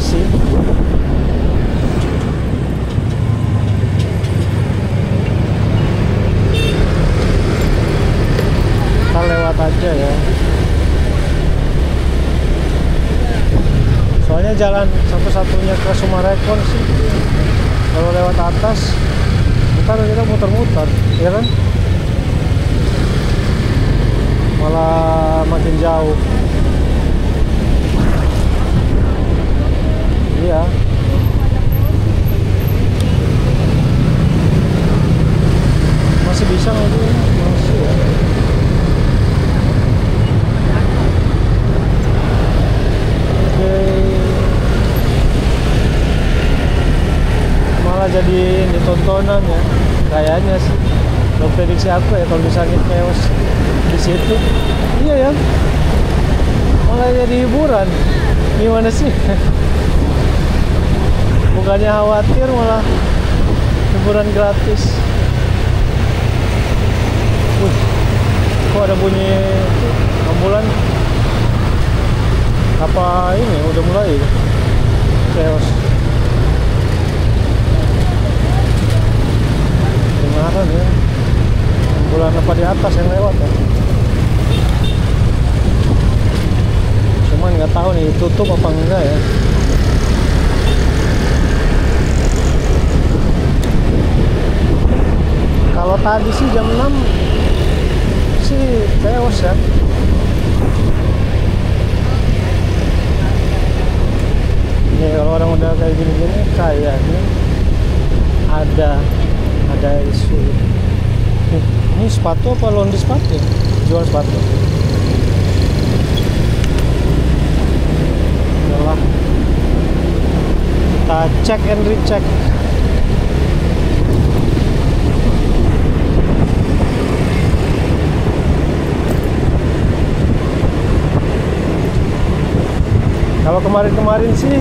Bekasi. Kita lewat aja ya. Soalnya jalan satu-satunya ke Sumarekon sih. Kalau lewat atas, ntar kita muter-muter, ya kan? Malah makin jauh. Iya. Masih bisa nggak sih? Masih ya. Oke. Malah jadi ditontonan ya. Kayaknya sih. Kalau prediksi aku ya, kalau misalnya chaos di situ, iya ya. Malah jadi hiburan. Gimana sih? Bukannya khawatir, malah hiburan gratis. Wih, kok ada bunyi ambulan? Apa ini udah mulai chaos? Dengaran ya, ambulan apa di atas yang lewat ya? Cuman nggak tahu nih tutup apa enggak ya. Kalau tadi sih jam 6 sih chaos ya. Ini kalau orang udah kayak gini-gini kayaknya ada isu. Ini sepatu apa laundry sepatu? Jual sepatu. Yalah. Kita cek and recheck. Kalau kemarin-kemarin sih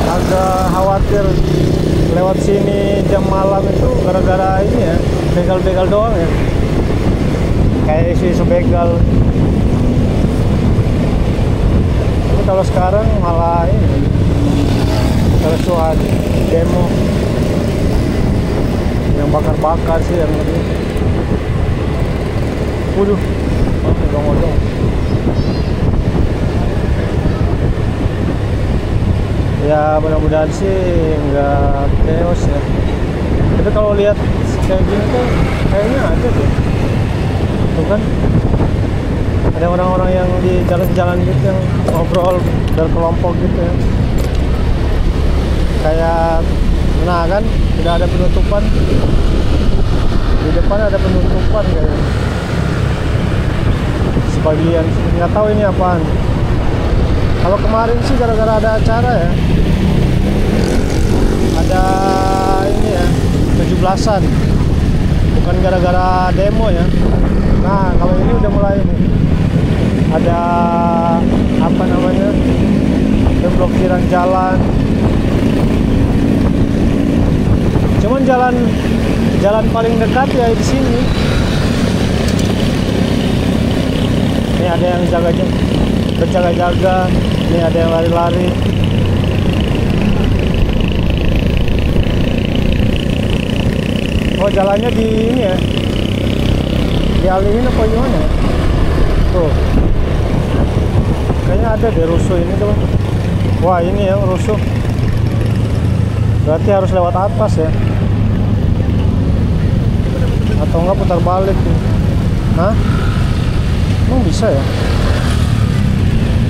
agak khawatir lewat sini jam malam itu gara-gara ini ya, begal-begal doang ya, kayak isu-isu begal. Tapi kalau sekarang malah ini kerusuhan demo yang bakar-bakar sih yang ini. Waduh, odong-odong. Ya mudah-mudahan sih nggak chaos ya. Tapi kalau lihat kayak gini tuh kayaknya ada tuh. Tuh kan ada orang-orang yang di jalan-jalan gitu yang ngobrol berkelompok gitu ya. Kayak nah kan udah ada penutupan. Di depan ada penutupan kayaknya. Sebagian nggak tahu ini apaan. Kalau kemarin sih gara-gara ada acara ya, ada ini ya 17-an, bukan gara-gara demo ya. Nah kalau ini udah mulai nih, ada apa namanya, pemblokiran jalan. Cuman jalan paling dekat ya di sini. Ini ada yang berjaga-jaga, ini ada yang lari-lari. Oh jalannya di ini ya, dialihin apa gimana ya? Tuh, kayaknya ada deh rusuh ini tuh. Wah ini ya rusuh, berarti harus lewat atas ya, atau enggak putar balik nih. Hah? Emang bisa ya?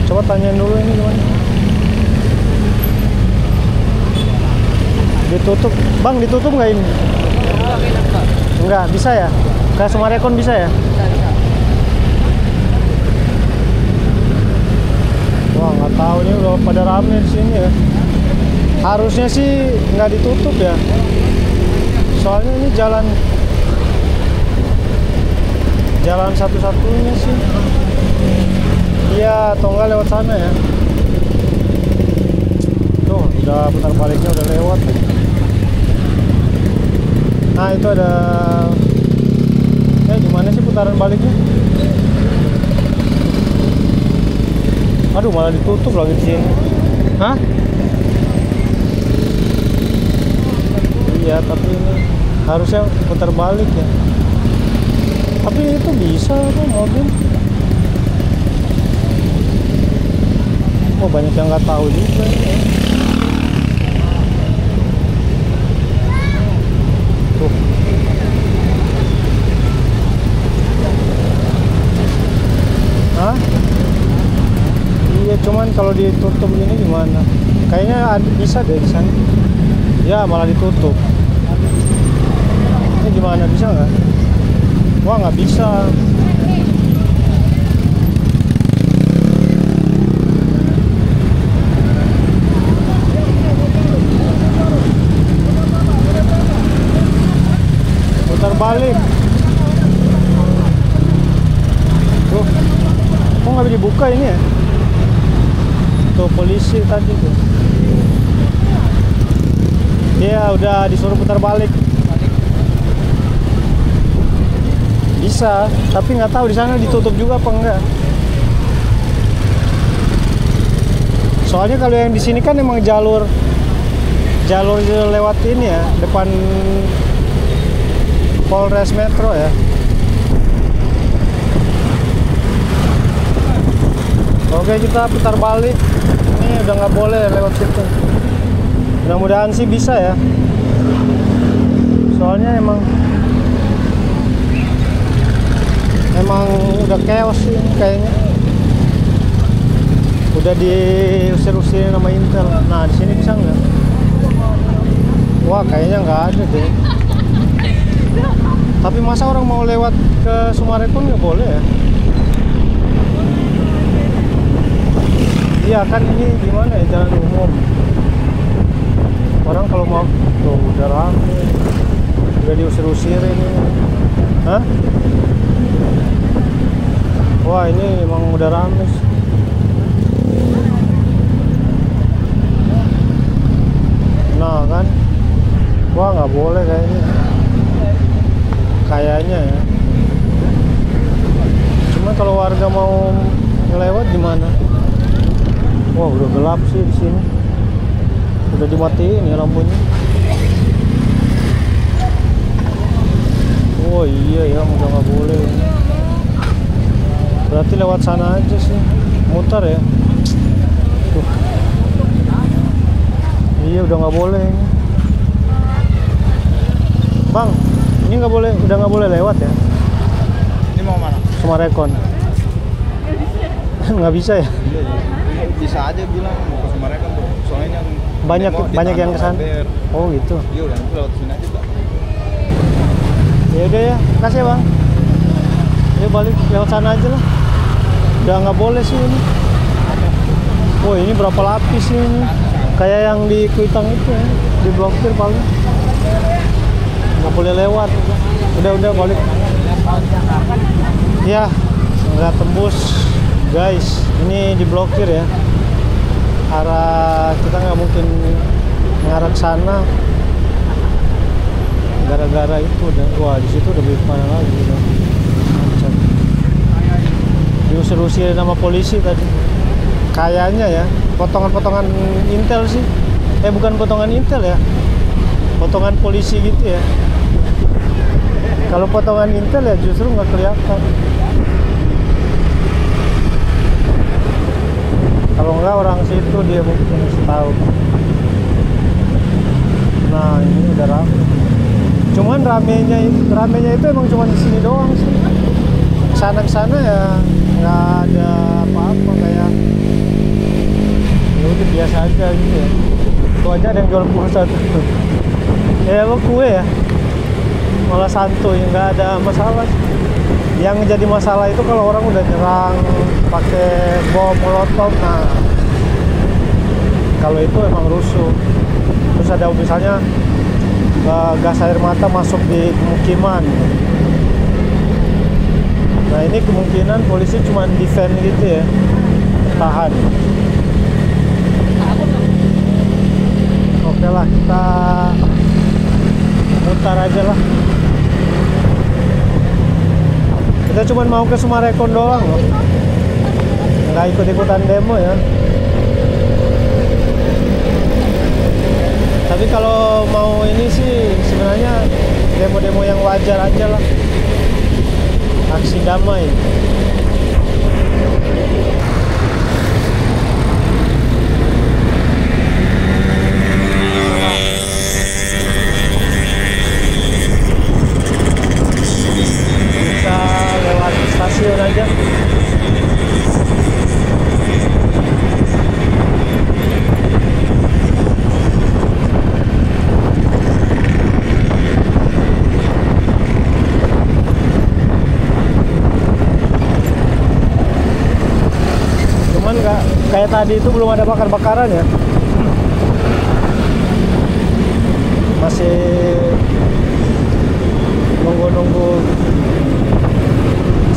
Coba tanyain dulu ini gimana. Ditutup, Bang, ditutup nggak ini? Enggak, bisa ya? Kayak Sumarekon bisa ya? Bisa. Wah, nggak tahu nih udah pada rame di sini ya. Harusnya sih nggak ditutup ya. Soalnya ini jalan satu-satunya sih. Iya, atau enggak lewat sana ya. Tuh, udah putar baliknya udah lewat. Nah, itu ada gimana sih putaran baliknya? Aduh, malah ditutup lagi di sini. Hah? Iya, tapi ini harusnya putar balik ya. Tapi itu bisa tuh mobil. Oh, banyak yang nggak tahu juga ya. Tuh. Hah? Iya, cuman kalau ditutup ini gimana? Kayaknya bisa deh di sana. Ya, malah ditutup. Ini gimana, bisa nggak? Wah, nggak bisa. Putar balik. Tuh, kok nggak bisa dibuka ini ya? Tuh, polisi tadi tuh. Iya, udah disuruh putar balik. Bisa, tapi nggak tahu di sana ditutup juga apa enggak. Soalnya kalau yang di sini kan emang jalur lewat ini ya, depan Polres Metro ya. Oke, kita putar balik. Ini udah nggak boleh lewat situ. Mudah-mudahan sih bisa ya. Soalnya emang udah chaos sih kayaknya. Udah diusir-usirin sama Intel. Nah, di sini bisa nggak? Wah, kayaknya nggak ada deh. Tapi masa orang mau lewat ke Sumarekon nggak boleh ya? Iya kan, ini gimana ya, jalan umum. Orang kalau mau tuh udah rame, udah diusir-usirin ini. Hah? Wah, ini emang udah rame sih. Nah kan, wah nggak boleh kayaknya ya. Cuma kalau warga mau ngelewat gimana? Wah, udah gelap sih di sini. Udah dimatiin ya lampunya. Oh iya ya, udah nggak boleh. Berarti lewat sana aja sih, mutar ya. Tuh. Iya, udah nggak boleh ini. Bang, ini nggak boleh, udah nggak boleh lewat ya? Ini mau mana? Sumarekon. Nggak bisa ya? Bisa aja bilang mau ke Sumarekon tuh. Soalnya Banyak yang kesana. Oh gitu. Iya, udah nanti lewat sini aja tak. Ya udah ya, makasih ya bang. Ya balik lewat sana aja lah. Udah nggak boleh sih ini. Oh, ini berapa lapis ini? Kayak yang di Kuitang itu ya, diblokir paling. Nggak boleh lewat. Udah balik. Ya, nggak tembus guys. Ini diblokir ya. Arah kita nggak mungkin ngarah ke sana. Gara-gara itu udah, wah di situ udah lebih mana lagi udah. Diusir-usir sama polisi tadi. Kayaknya ya, potongan-potongan Intel sih. Bukan potongan Intel ya. Potongan polisi gitu ya. Kalau potongan Intel ya justru nggak kelihatan. Kalau nggak orang situ dia mungkin tahu. Nah, ini udah ramai. Cuman ramenya itu emang cuma di sini doang sih. Kesana ya nggak ada apa-apa, kayak ya udah biasa aja gitu ya. Tuh aja ada yang jual pulsa tuh. Ya lo kue ya, malah santuy, nggak ada masalah. Yang jadi masalah itu kalau orang udah nyerang pakai bom molotov. Nah, kalau itu emang rusuh. Terus ada misalnya gas air mata masuk di pemukiman. Nah, ini kemungkinan polisi cuma defend gitu ya, tahan. Oke lah, kita mutar aja lah. Kita cuma mau ke Sumarekon doang loh. nggak ikut-ikutan demo ya. Tapi kalau mau ini sih sebenarnya demo-demo yang wajar aja lah, aksi damai. Kita lewat stasiun aja. Kayak tadi itu belum ada bakar-bakaran ya, masih nunggu-nunggu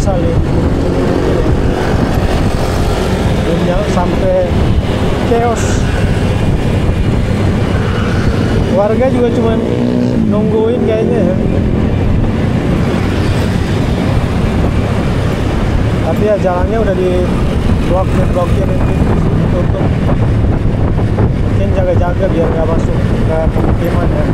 salin dunia sampai chaos. Warga juga cuman nungguin kayaknya ya, tapi ya jalannya udah di blokir ditutup. Mungkin jaga-jaga biar nggak masuk ke pemukiman ya.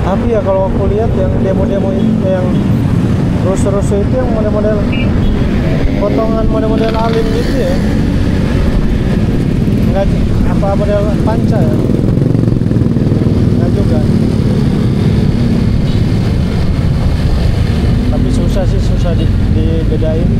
Tapi ya kalau aku lihat yang demo-demo itu, yang rusuh-rusuh itu yang model-model potongan model-model alim gitu ya, nggak apa model panca ya, nggak juga. Tapi susah dibedain.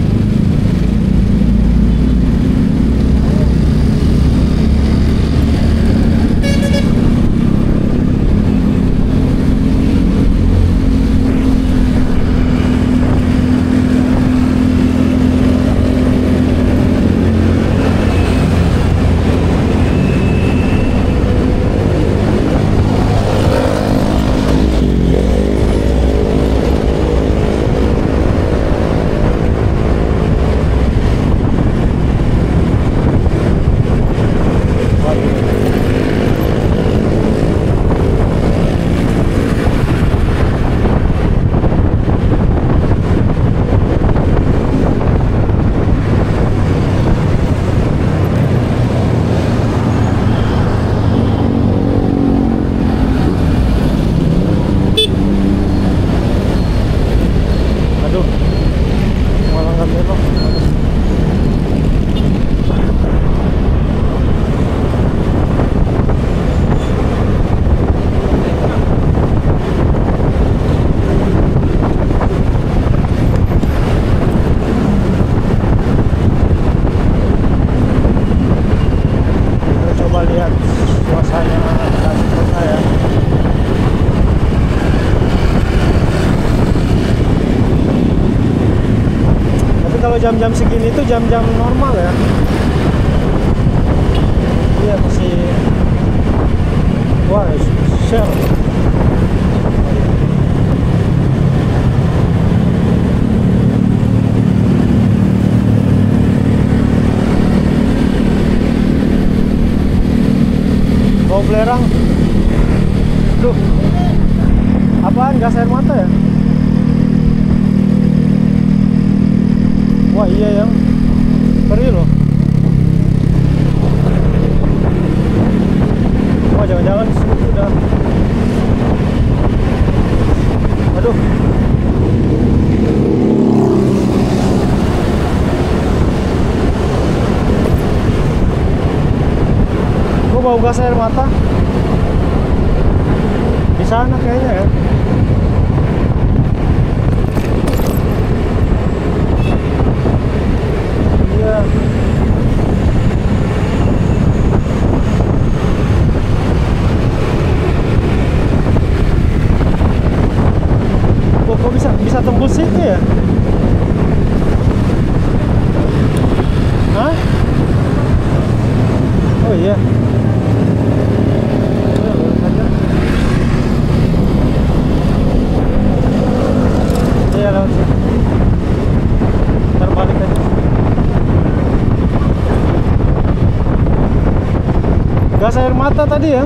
Jam-jam segini itu jam-jam normal ya. Iya masih, wah shell. Bau belerang. Duh, apaan, gas air mata ya? Wah iya yang perih loh. Wah jangan-jangan udah. Aduh. Kok bau gas air mata? Di sana kayaknya ya. Kok bisa tembus situ ya? Hah? Oh iya. gas air mata tadi ya,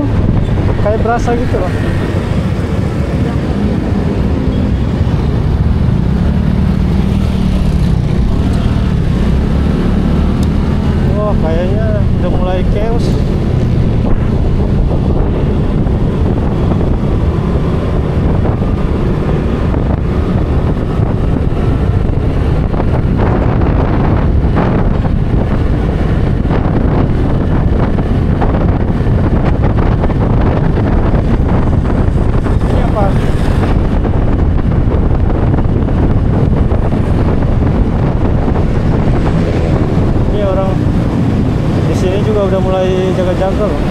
kayak berasa gitu loh. Wah, kayaknya udah mulai chaos. Udah mulai jaga-jaga loh.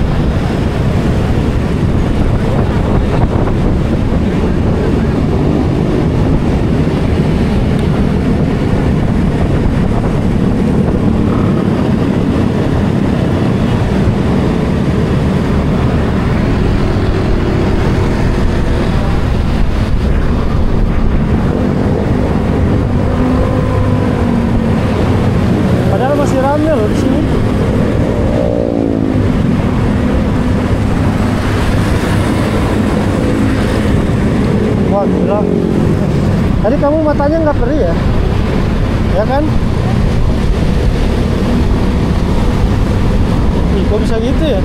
Padahal masih ramai loh di sini. Wah, gila. Tadi kamu matanya nggak perih ya? Ya kan? Ih, kok bisa gitu ya?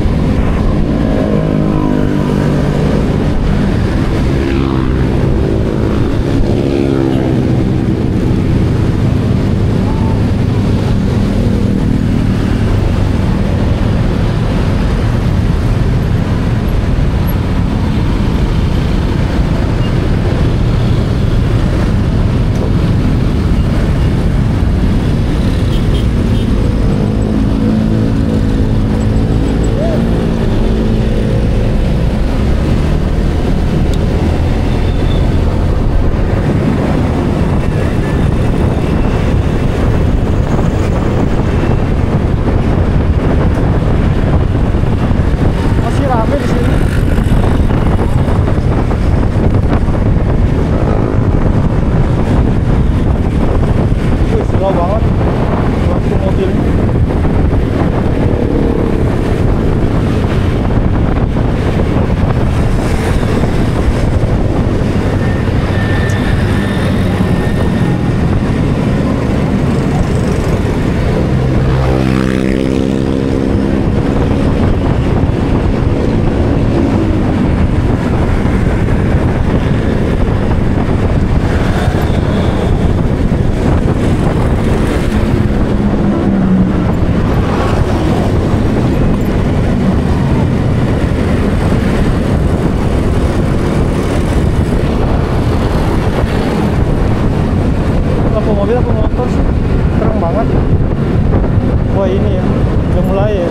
Mobil apa motor sih? Terang banget. Wah, ini ya, udah mulai ya.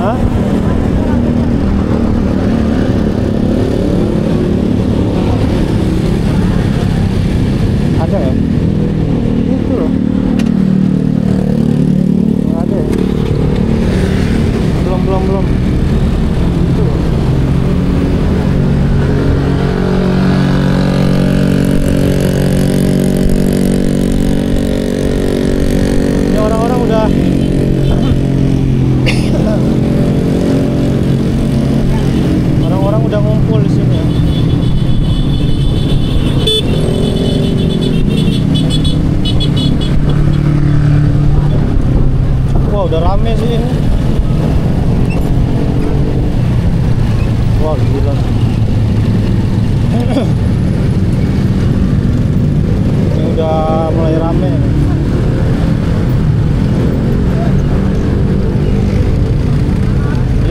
Hah? Ada ya? Itu loh. Nggak ada ya? Belum. Itu loh. Orang-orang udah ngumpul di sini ya. Wah, udah rame sih ini. Wah, gila. Ini udah mulai rame.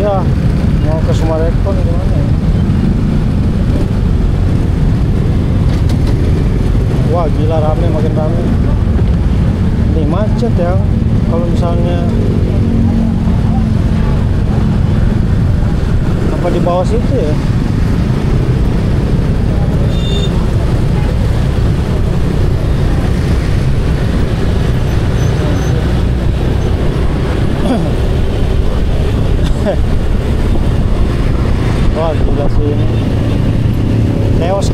Iya, mau ke Sumarekon gimana ya? Wah, gila, rame, makin rame. Ini macet ya. Kalau misalnya apa di bawah situ ya? Wah, gila sih ini.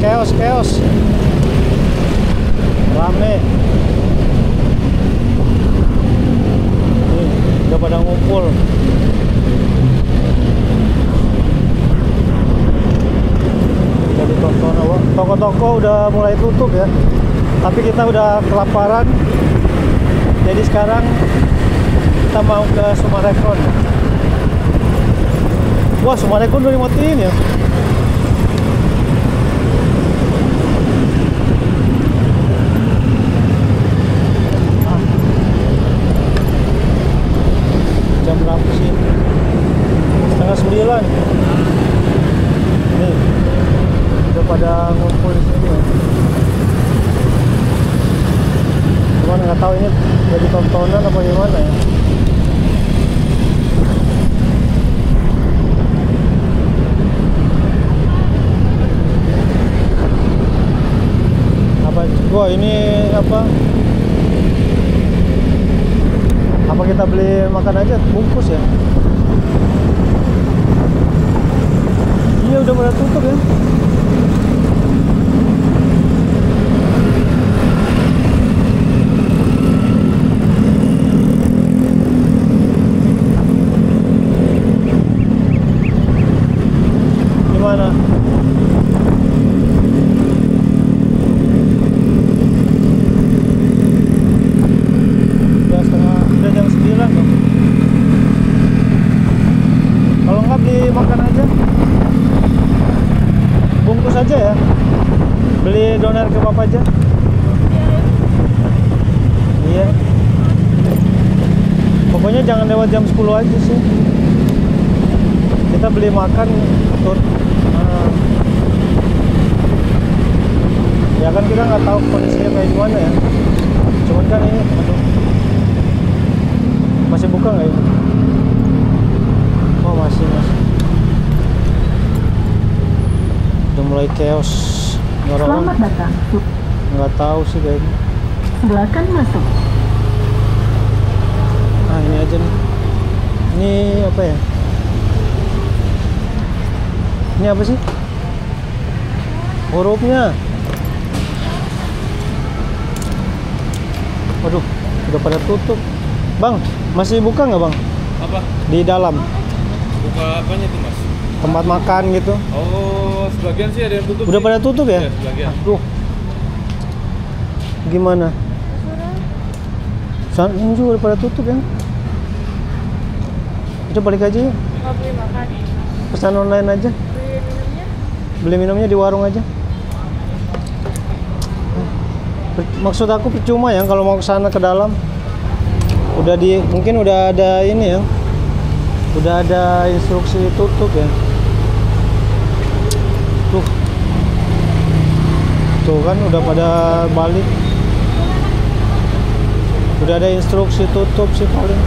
Chaos. Rame. Nih, udah pada ngumpul. toko udah mulai tutup ya. Tapi kita udah kelaparan. Jadi sekarang kita mau ke Summarecon. Wah, Summarecon udah dimatiin ya. Jam berapa sih? 8:30. Nih, udah pada ngumpul di sini ya. Cuman nggak tahu ini jadi tontonan apa gimana ya. Apa? Wah, ini apa? Apa kita beli makan aja bungkus ya? Iya, udah pada tutup ya. Gimana? Udah jam 9 loh. Kalau nggak beli makan aja, bungkus aja ya. Beli doner kebab aja. Iya. Pokoknya jangan lewat jam 10 aja sih. Kita beli makan tur. Ya kan kita nggak tahu kondisinya kayak gimana ya. Cuman kan ini, aduh, masih buka nggak ini? Oh, masih. Udah mulai chaos. Selamat datang. Nggak tahu sih kayaknya. Silakan masuk. Nah, ini aja nih. Ini apa ya? Ini apa sih? Hurufnya. Waduh, udah pada tutup. Bang, masih buka nggak bang? Apa? Di dalam Buka apanya tuh mas? tempat makan gitu. Oh, sebagian sih ada yang tutup. Udah sih. pada tutup ya? Iya, sebagian. Aduh. Gimana? Ini juga udah pada tutup ya? Kita balik aja yuk. Mau beli makan? Pesan online aja. Beli minumnya? Beli minumnya di warung aja. Maksud aku percuma ya kalau mau ke sana ke dalam. Mungkin udah ada ini ya. Udah ada instruksi tutup ya. Tuh kan udah pada balik. Udah ada instruksi tutup sih paling.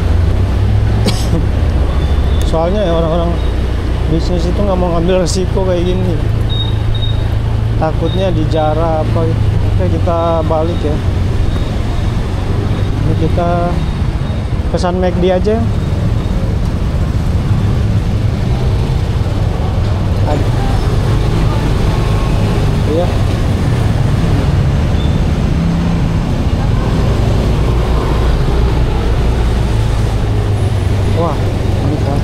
Soalnya ya orang-orang bisnis itu nggak mau ngambil resiko kayak gini. Takutnya dijarah apa gitu. Oke, kita balik ya. Ini kita pesan McD aja. Iya. Wah, ini kan.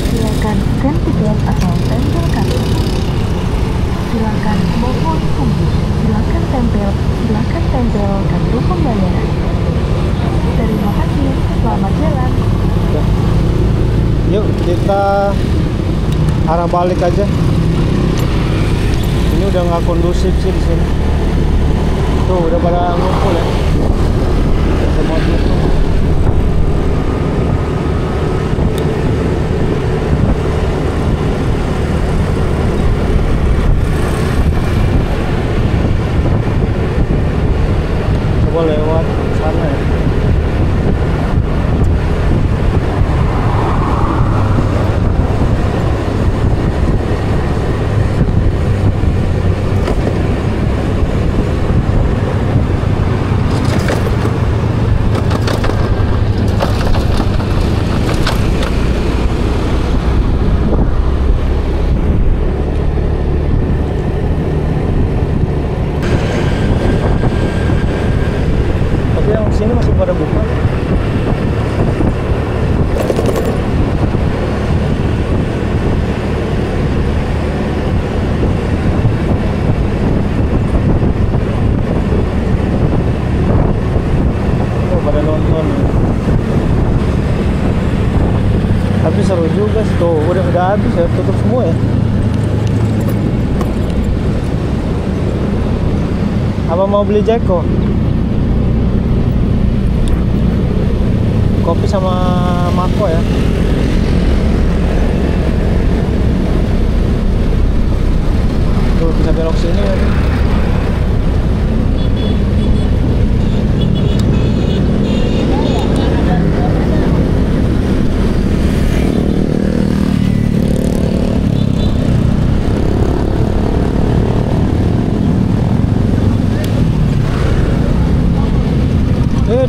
Silakan scan tiket atau tempel kartu. Silakan mohon tunggu. Silakan tempel kartu pembayaran. Terima kasih. Selamat jalan. Udah. Yuk kita arah balik aja. Ini udah nggak kondusif sih di sini. Tuh udah pada ngumpul ya. Semua tutup. Coba lewat sana ya. Oh, udah habis ya, tutup semua ya. Apa mau beli Jeko? Kopi sama Mako ya. Tuh bisa belok sini ya.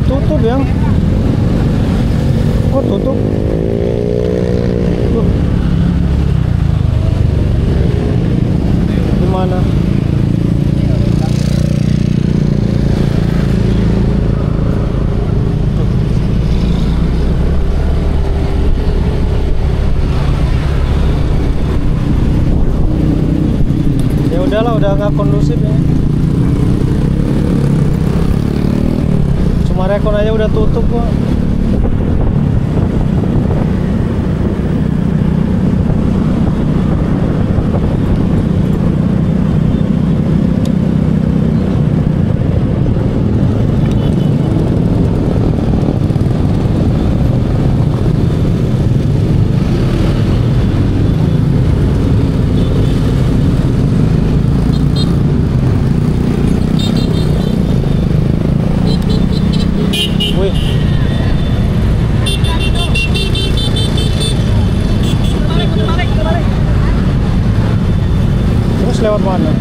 Tutup ya. Kok tutup? Tuh. Gimana? Ya udahlah, udah nggak kondusif ya. Rekon aja udah tutup kok. Terus lewat mana?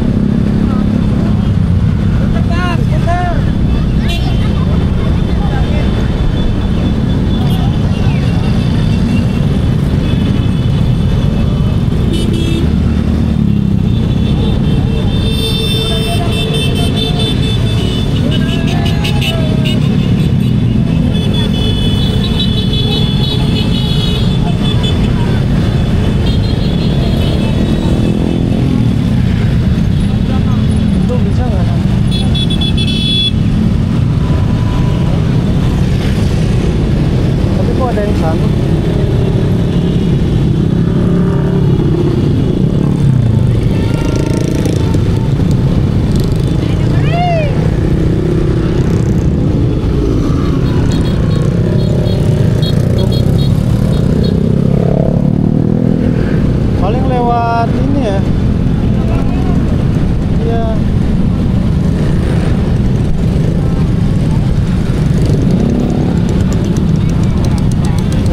Ada yang sana. Paling lewat ini ya. Iya.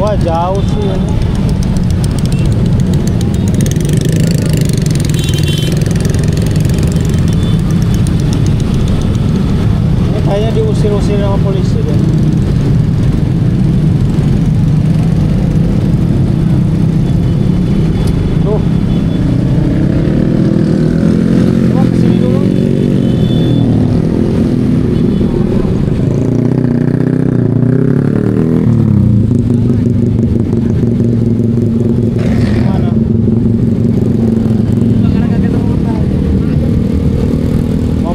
Wah, jauh sih ini. Ini kayaknya diusir-usir sama polisi deh. Tuh. Coba kesini dulu.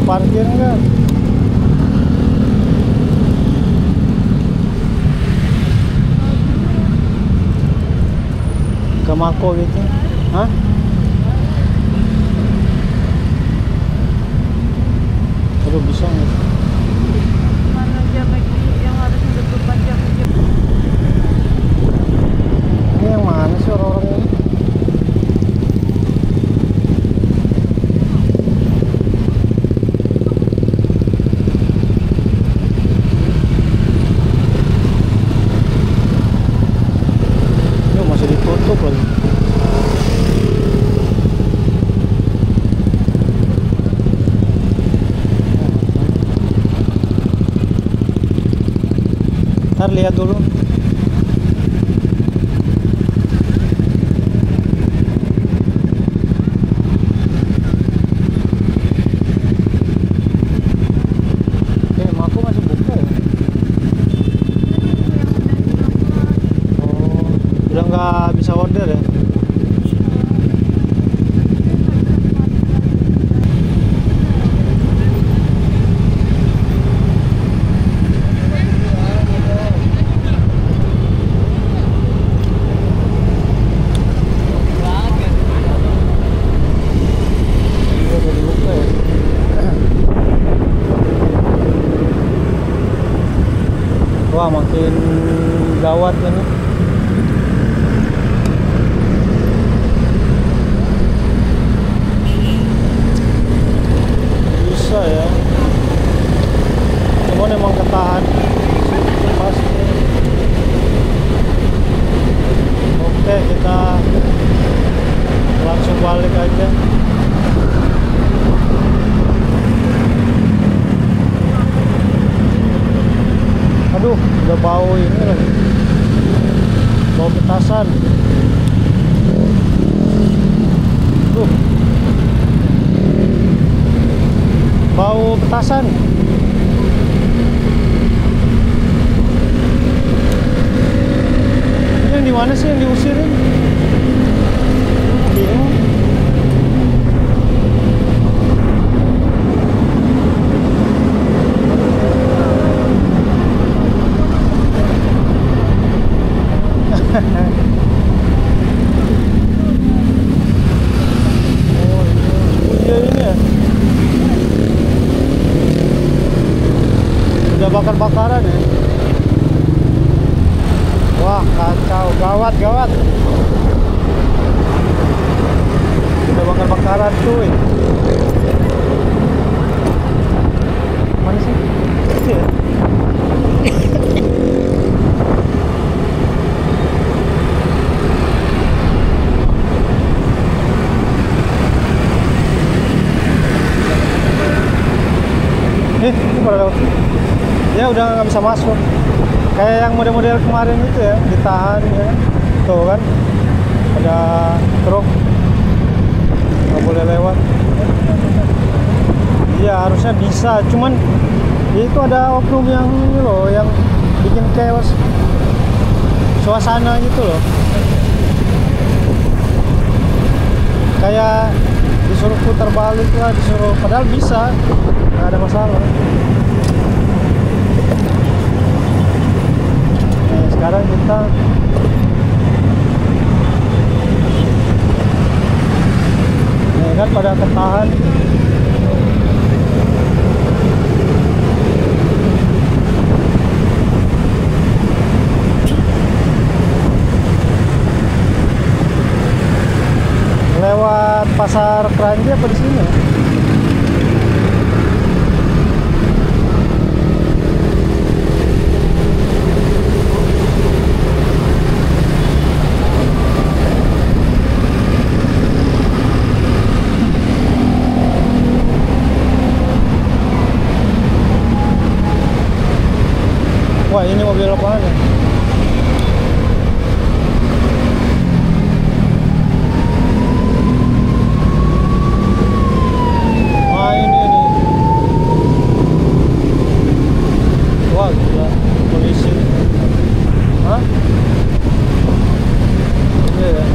Parkir enggak? Ke Mako gitu? Hah? Aduh, bisa nggak? Mana jam yang harusnya 24 jam? Ini yang mana sih orang-orang ini? Ditutup lagi. Ntar lihat dulu. Aku masih buka ya? Oh, udah nggak bisa order ya? lewat ini. Bisa ya, cuman emang ketahan pasti. Oke, kita langsung balik aja. Aduh, udah bau ini lagi, bau petasan. Bau petasan. Ini yang di mana sih yang diusirin? Bingung. Oh iya ini ya. Udah bakar-bakaran ya. Wah kacau, gawat gawat. Udah bakar-bakaran cuy. Mana sih? Itu ya. Ini pada lewat. Ya udah nggak bisa masuk. Kayak yang model-model kemarin itu ya, ditahan ya. Tuh kan, ada truk nggak boleh lewat. Iya harusnya bisa, cuman ya itu ada oknum yang ini loh, yang bikin chaos suasana gitu loh. Kayak disuruh putar balik lah, disuruh, padahal bisa, nggak ada masalah. Nah, sekarang kita ini kan pada ketahan. Lewat pasar Kranji apa di sini? Wah, ini mobil apaan ya? Wah, ini nih. Wah, gila. Polisi. Hah? Ini ya.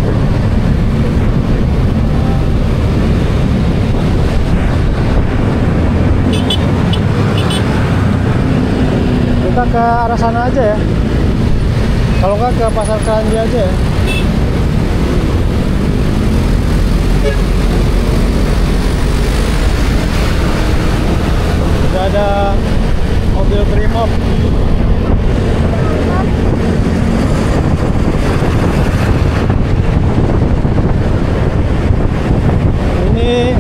Kita ke arah sana aja ya. Kalau nggak ke pasar Kranji aja ya. Udah ada mobil Brimob. Ini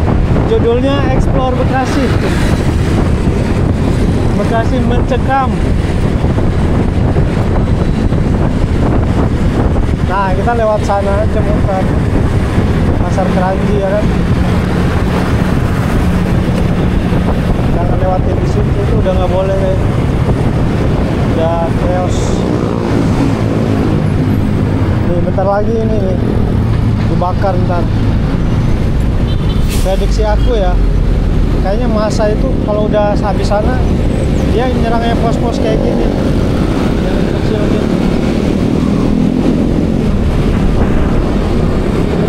judulnya Explore Bekasi. Bekasi mencekam. Nah, kita lewat sana aja bukan pasar Kranji ya kan. Jangan lewatin di situ, itu udah nggak boleh deh. Udah chaos. Nih bentar lagi ini nih dibakar ntar. Prediksi aku ya, kayaknya masa itu kalau udah habis sana dia nyerangnya pos-pos kayak gini yang kecil gitu.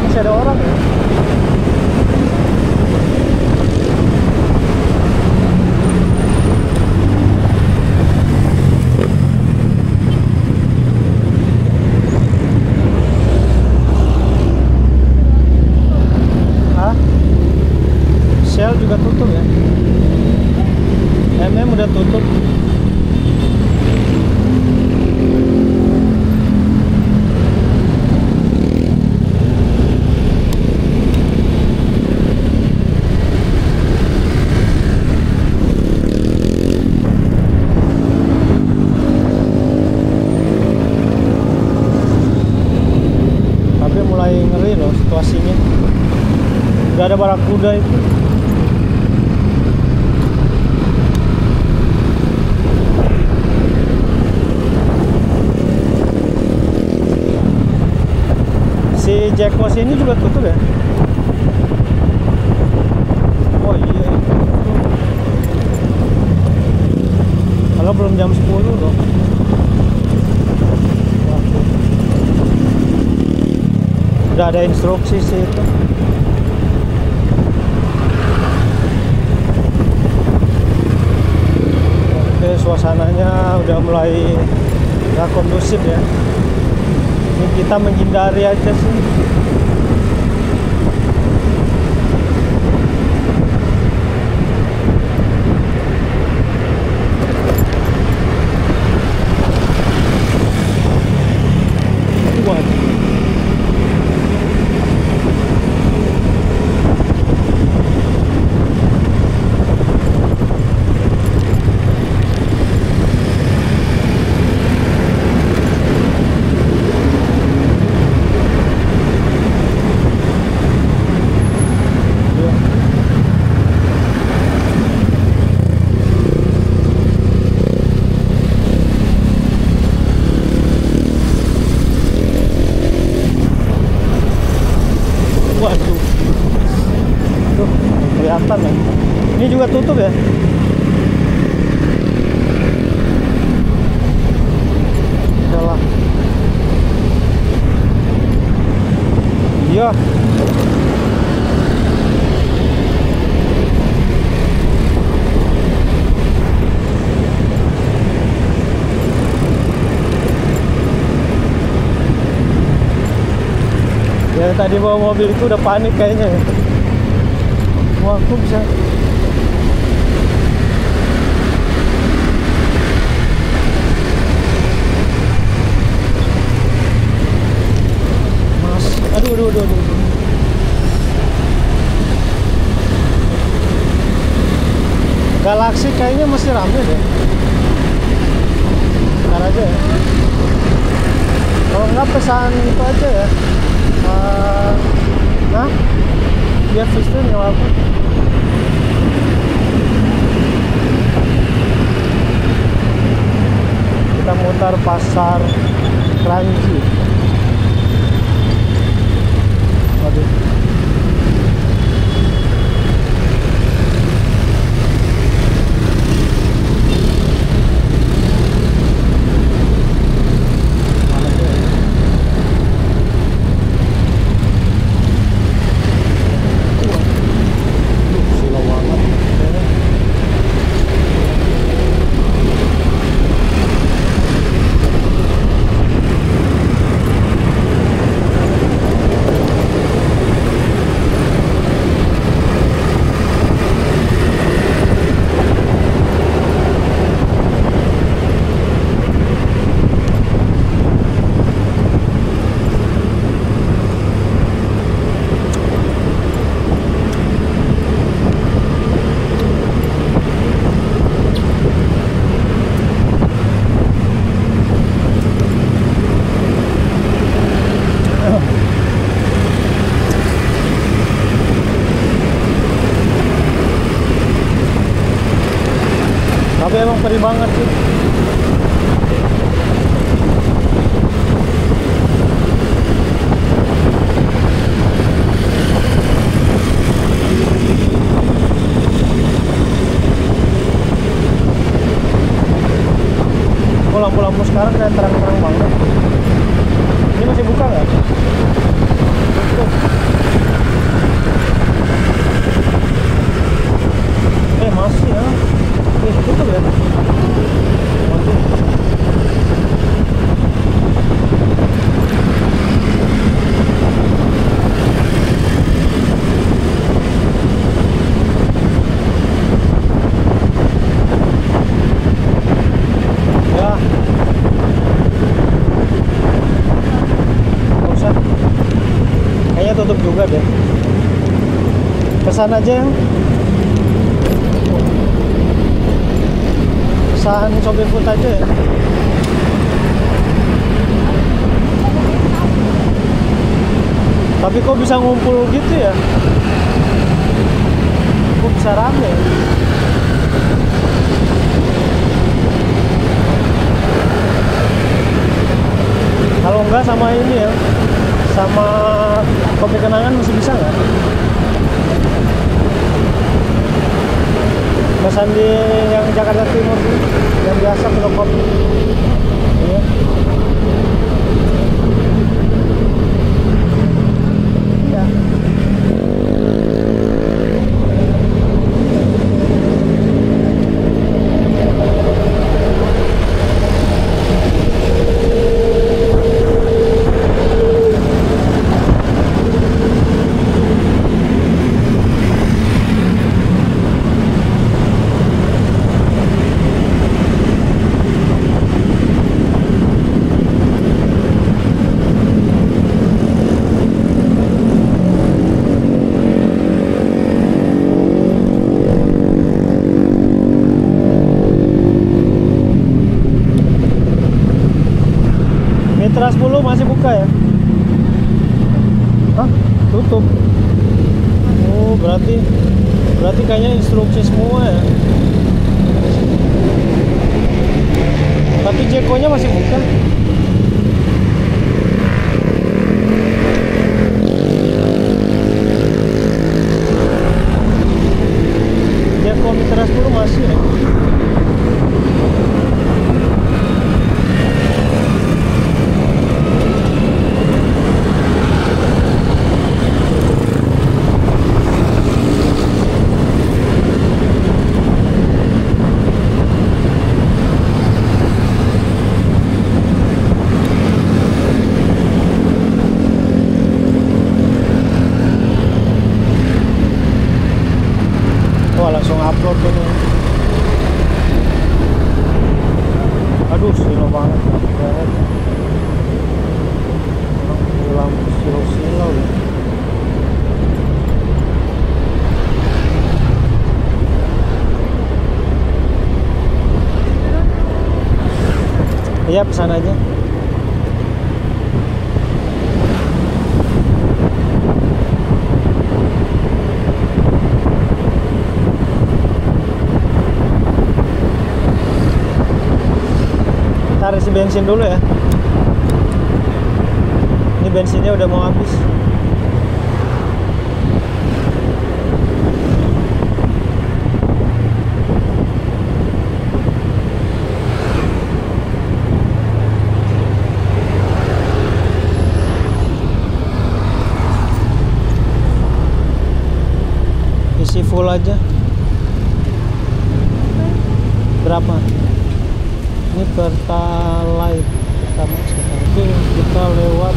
Masih ada orang ya. Hah? Shell juga tutup ya. MM udah tutup. mulai ngeri loh situasinya. Udah ada barakuda itu. Si Jackpot ini juga tutup ya? Oh iya. Kalau belum jam 10 loh. Udah ada instruksi sih itu. Oke, suasananya udah mulai nggak kondusif ya. Ini kita menghindari aja sih. Waduh, tuh kelihatan ya. Ini juga tutup ya. Udahlah. Iya. Ya tadi bawa mobil itu udah panik kayaknya ya. Wah, aku bisa. Mas, aduh. Galaxy kayaknya masih rame deh. Ntar aja ya. Kalau nggak pesan itu aja ya. Nah, biar Vista nyawa aku. Kita mutar pasar Kranji. Waduh. Tapi emang perih banget sih. Oh, lampu-lampu sekarang kayak terang-terang banget. Ini masih buka nggak? Tutup. Masih ya. Tutup ya. Waduh. Ya. Nggak usah. Kayaknya tutup juga deh. Pesan aja yang pesan Shopee Food aja ya. Tapi kok bisa ngumpul gitu ya? Kok bisa rame? Kalau enggak sama ini ya, sama kopi kenangan masih bisa nggak? Pesan di yang Jakarta Timur yang biasa kedai kopi. Iya. Iya. Mitra 10 masih buka ya? Hah? Tutup. Oh, berarti kayaknya instruksi semua ya. Tapi Jeko-nya masih buka. Jeko Mitra 10 masih ya. Wah, langsung upload ini. Aduh, silo banget. Lampu silau-silau ya. Iya, pesan aja. Tarik isi bensin dulu ya. Ini bensinnya udah mau habis. Isi full aja. Berapa? Ini Pertalite pertama itu kita lewat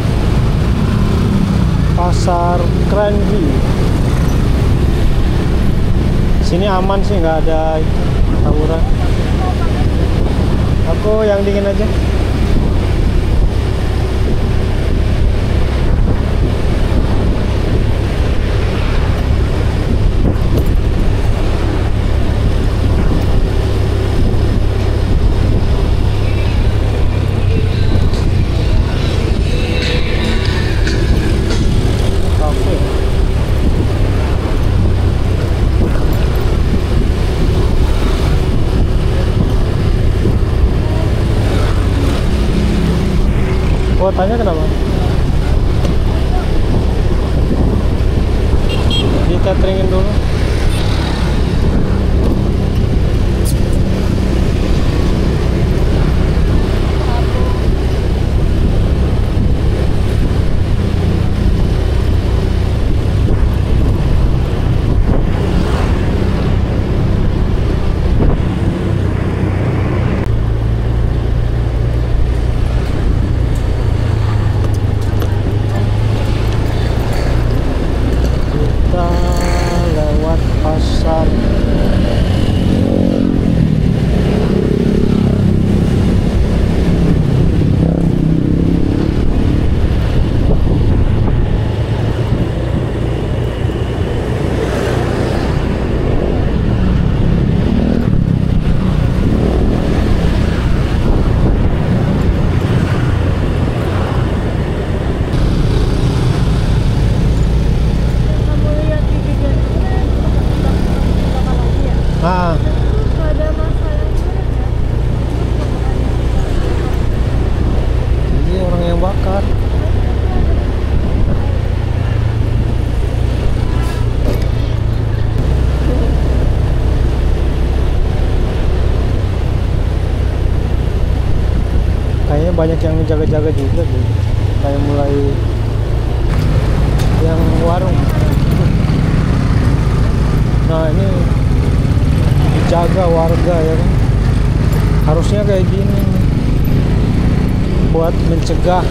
pasar Kranji. Sini aman sih, nggak ada tawuran. Aku yang dingin aja. Kuotanya kenapa? Di cateringin dulu. banyak yang jaga-jaga juga deh. Kayak mulai yang warung. Nah ini dijaga warga ya kan. Harusnya kayak gini buat mencegah.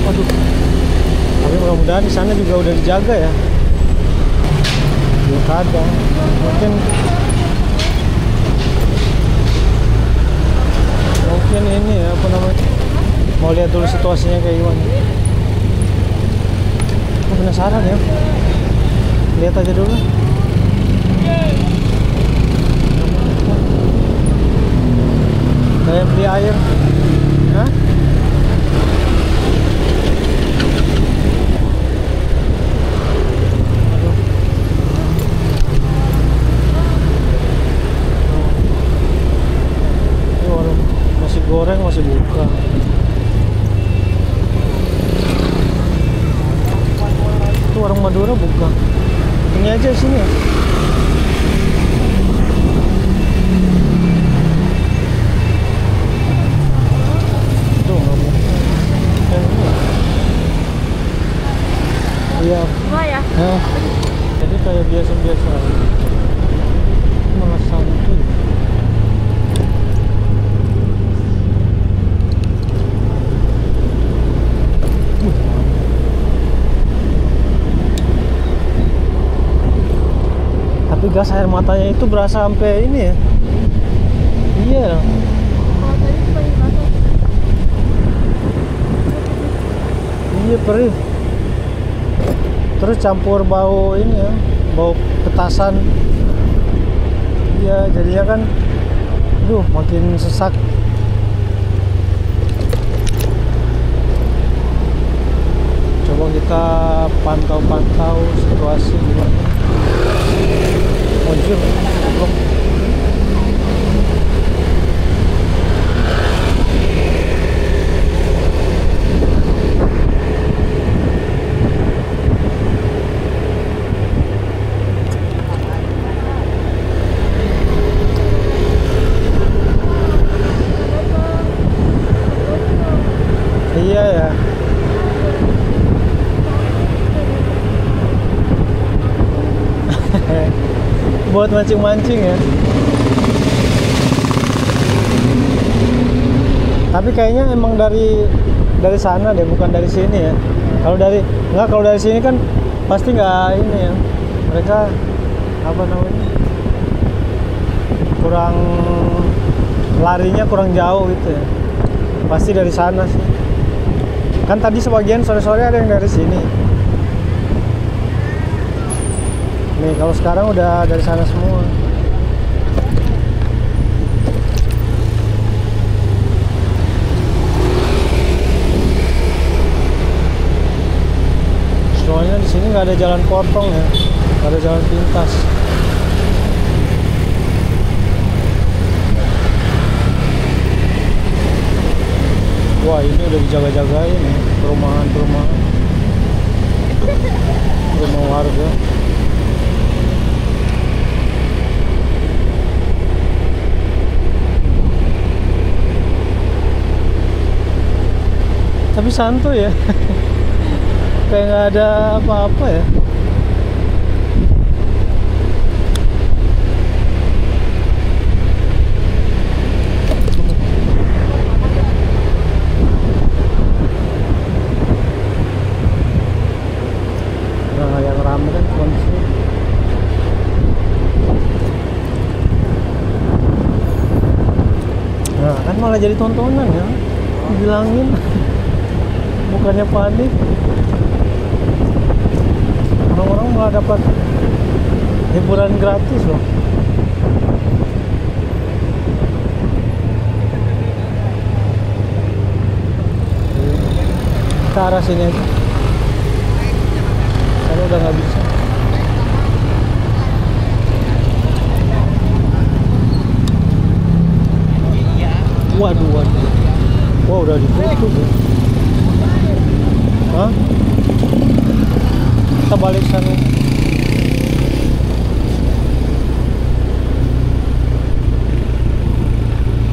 Waduh. Tapi mudah-mudahan di sana juga udah dijaga ya. Belum ada. Mungkin ini ya apa namanya? Mau lihat dulu situasinya kayak gimana. Aku penasaran ya. Lihat aja dulu. Kayak beli air. Hah? Ini warung nasi goreng masih buka. Itu warung Madura buka. Ini aja sini ya. Tuh nggak buka. Yang ini. Iya. Dua ya? Nah, jadi kayak biasa-biasa aja. Malah santuy. Tapi gas air matanya itu berasa sampai ini ya. Iya. Kalau tadi cuma masuk. Iya perih. Terus campur bau ini ya, bau petasan. Iya, jadinya kan makin sesak. Coba kita pantau-pantau situasi gimana. Anjir, goblok. Iya ya. Buat mancing-mancing ya. Tapi kayaknya emang dari sana deh, bukan dari sini ya. Kalau dari sini kan pasti nggak ini ya. Mereka apa namanya? Larinya kurang jauh gitu ya. Pasti dari sana sih. Kan tadi sebagian sore-sore ada yang dari sini. Nih kalau sekarang udah dari sana semua. Soalnya di sini nggak ada jalan potong ya, nggak ada jalan pintas. Wah ini udah dijaga-jagain ya, perumahan-perumahan, rumah warga. Tapi santuy ya. Kayak nggak ada apa-apa ya. Nah yang rame kan kondisi. Nah kan malah jadi tontonan ya. Bilangin. Bukannya panik. Orang-orang malah dapat hiburan gratis loh. Ke arah sini aja. Karena udah nggak bisa. Waduh. Wah udah ditutup ya. Hah? Kita balik sana.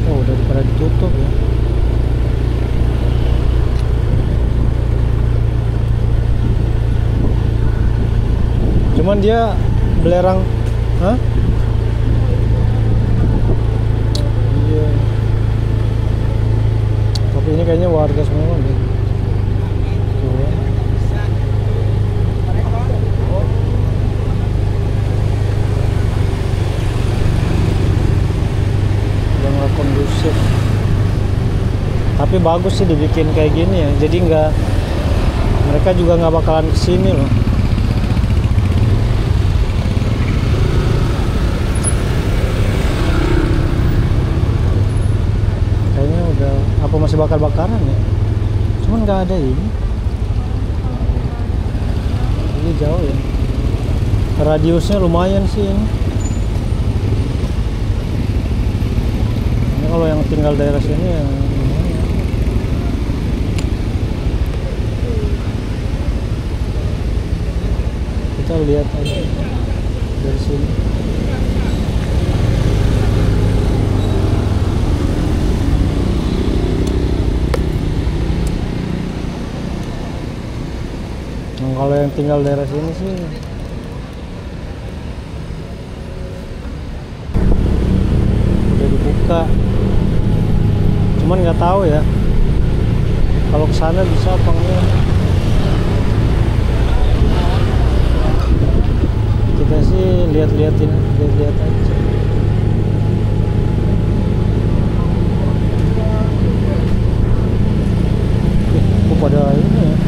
Oh udah pada ditutup ya. Cuman dia belerang. Hah? Iya. Tapi ini kayaknya warga semua deh. Tuh ya. Udah nggak kondusif. Tapi bagus sih dibikin kayak gini ya. Jadi nggak, mereka juga nggak bakalan kesini loh. Kayaknya udah, apa masih bakar-bakaran ya? Cuman nggak ada ini. Ini jauh ya. Radiusnya lumayan sih ini. Ini kalau yang tinggal daerah sini ya lumayan. Kita lihat aja dari sini. Nah, kalau yang tinggal daerah sini sih udah dibuka, cuman nggak tahu ya kalau kesana bisa apa enggak. Kita sih lihat-liatin, lihat-lihat aja. Kok pada ini ya?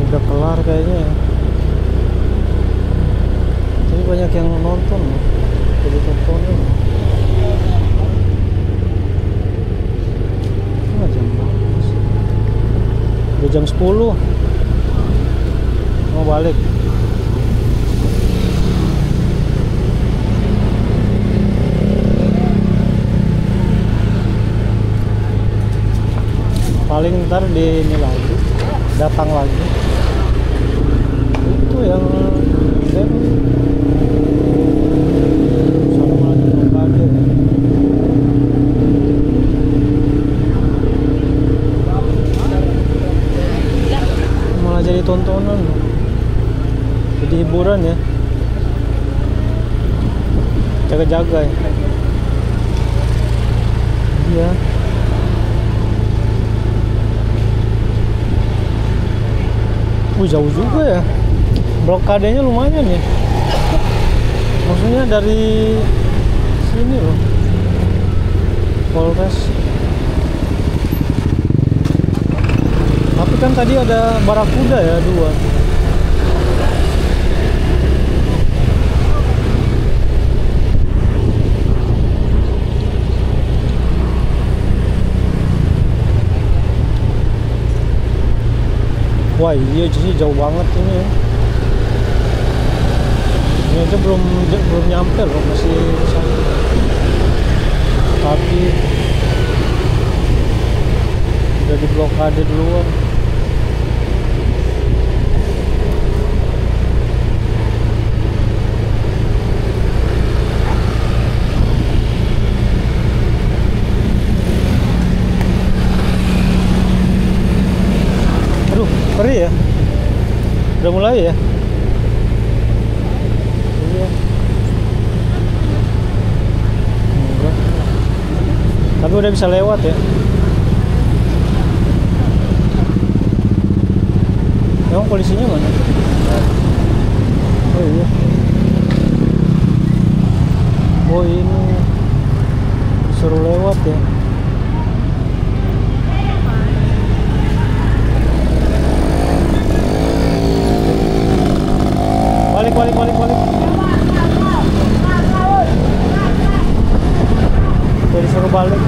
Udah kelar kayaknya ya. Jadi banyak yang nonton loh. Jadi tontonin. Ini jam berapa sih? Udah jam 10. Mau balik. Paling ntar di ini lagi, datang lagi. Itu yang sana malah di blokade. Malah jadi tontonan, jadi hiburan ya. Jaga-jaga ya. Iya. Jauh juga ya. Blokadenya lumayan ya. Maksudnya dari sini loh. Polres. Tapi kan tadi ada Barakuda ya, 2. Wah iya sih, jauh banget ini ya. Ini aja belum nyampe loh, masih sana. Tapi udah diblokade duluan. Ngeri ya? Udah mulai ya? Iya. Enggak. Tapi udah bisa lewat ya? Emang polisinya mana? Oh iya. Oh ini disuruh lewat ya? Balik. Udah disuruh balik.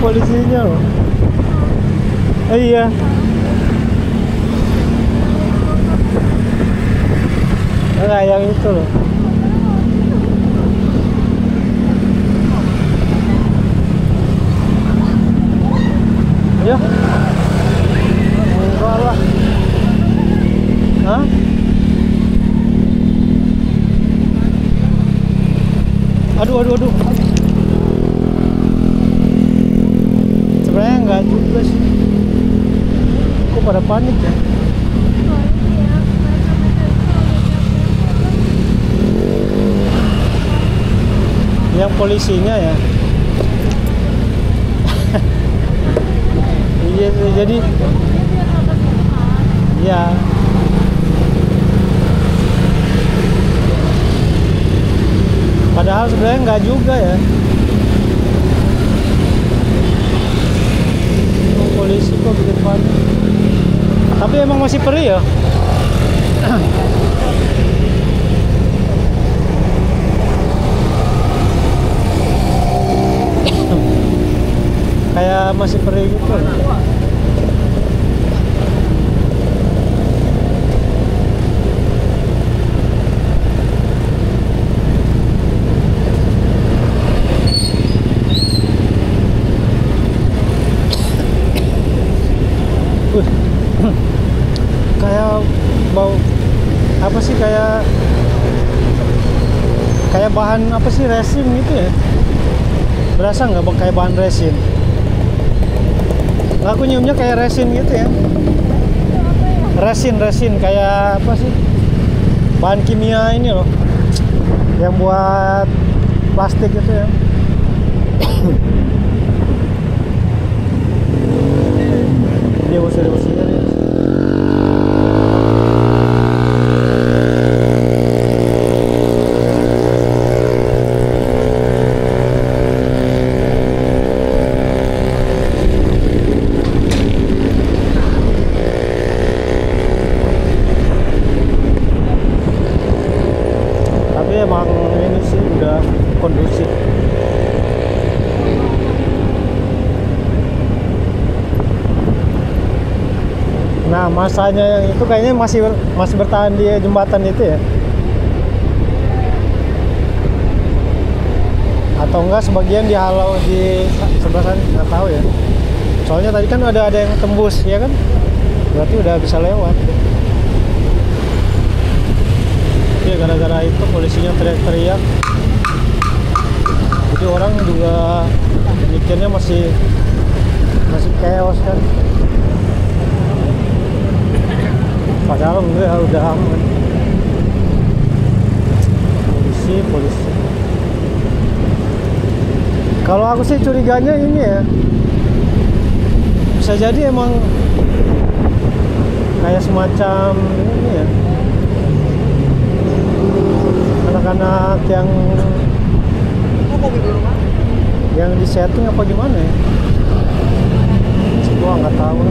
Polisinya loh. Iya. Enggak, yang itu loh. Ya. aduh. Sebenarnya nggak juga sih. Kok pada panik ya? Yang polisinya ya. Iya, jadi ya. Padahal sebenarnya nggak juga ya. Polisi kok bikin panik. Tapi emang masih perih ya. Kayak masih perih gitu. Kayak bau apa sih, kayak bahan apa sih, resin gitu ya. Berasa nggak kayak bahan resin? Aku nyiumnya kayak resin gitu ya. Resin kayak apa sih, bahan kimia ini loh, yang buat plastik gitu ya. Dia usir ya. Tapi emang ini sih udah kondusif. Nah, masanya yang itu kayaknya masih bertahan di jembatan itu ya. Atau enggak sebagian dihalau di sebelah sana, nggak tahu ya. Soalnya tadi kan ada yang tembus ya kan. Berarti udah bisa lewat. Tapi gara-gara itu polisinya teriak-teriak. Jadi orang juga mikirnya masih chaos kan. Padahal enggak, udah aman. Polisi. Kalau aku sih curiganya ini ya, bisa jadi emang kayak semacam ini ya, anak-anak yang disetting apa gimana ya. Gua nggak tahu.